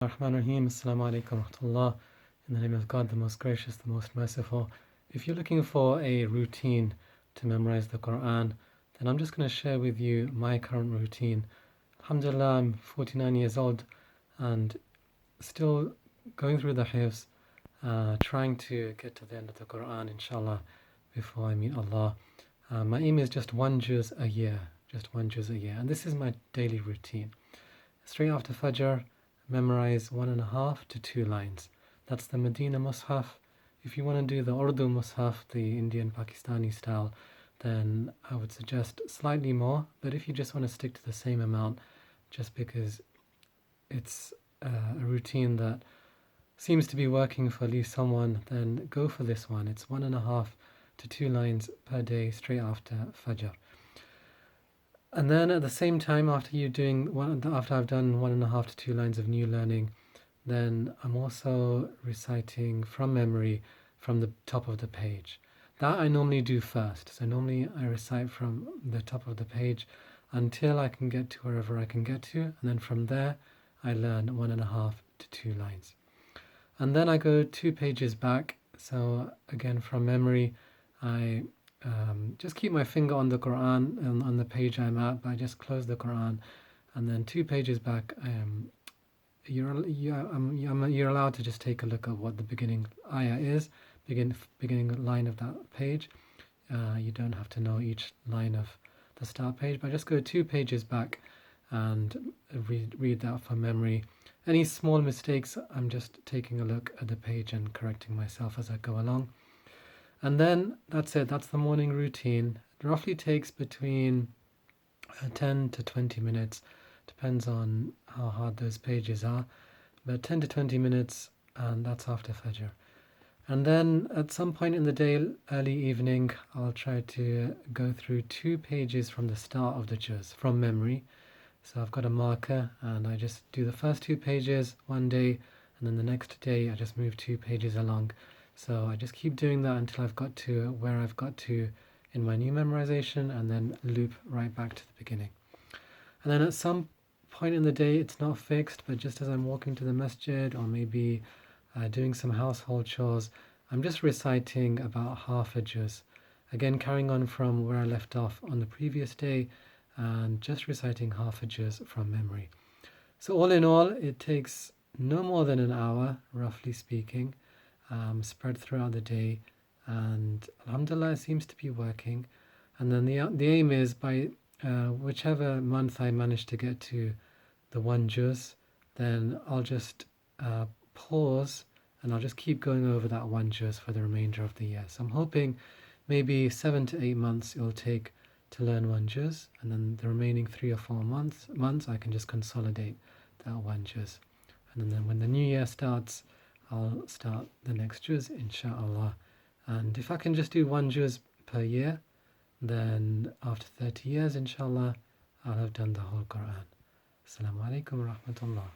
Rahman Rahim. Assalamu alaikum rahmatullah. In the name of God, the most gracious, the most merciful. If you're looking for a routine to memorize the Quran, then I'm just going to share with you my current routine. Alhamdulillah, I'm 49 years old and still going through the hifz, trying to get to the end of the Quran, inshallah, before I meet Allah. My aim is just one juz a year, and this is my daily routine. Straight after Fajr, memorize 1.5 to 2 lines. That's the Medina Mus'haf. If you want to do the Urdu Mus'haf, the Indian Pakistani style, then I would suggest slightly more. But if you just want to stick to the same amount, just because it's a routine that seems to be working for at least someone, then go for this one. It's 1.5 to 2 lines per day straight after Fajr. And then at the same time, after I've done 1.5 to 2 lines of new learning, then I'm also reciting from memory from the top of the page. That I normally do first. So normally I recite from the top of the page until I can get to wherever I can get to, and then from there I learn 1.5 to 2 lines. And then I go 2 pages back. So again, from memory, I just keep my finger on the Quran and on the page I'm at, but I just close the Quran, and then 2 pages back, you're allowed to just take a look at what the beginning ayah is, beginning line of that page. You don't have to know each line of the start page, but just go 2 pages back and read that from memory. Any small mistakes, I'm just taking a look at the page and correcting myself as I go along. And then that's it. That's the morning routine. It roughly takes between 10 to 20 minutes. Depends on how hard those pages are. But 10 to 20 minutes, and that's after Fajr. And then at some point in the day, early evening, I'll try to go through 2 pages from the start of the juz, from memory. So I've got a marker, and I just do the first 2 pages one day, and then the next day I just move 2 pages along. So I just keep doing that until I've got to where I've got to in my new memorization, and then loop right back to the beginning. And then at some point in the day, it's not fixed, but just as I'm walking to the masjid or maybe doing some household chores, I'm just reciting about half a juz. Again, carrying on from where I left off on the previous day, and just reciting half a juz from memory. So all in all, it takes no more than an hour, roughly speaking, spread throughout the day, and alhamdulillah, it seems to be working. And then the aim is by whichever month I manage to get to the 1 juz, then I'll just pause and I'll just keep going over that 1 juz for the remainder of the year. So I'm hoping maybe 7 to 8 months it'll take to learn 1 juz, and then the remaining 3 or 4 months I can just consolidate that 1 juz. And then when the new year starts, I'll start the next juz, inshallah. And if I can just do 1 juz per year, then after 30 years, inshallah, I'll have done the whole Quran. Assalamu alaikum wa rahmatullah.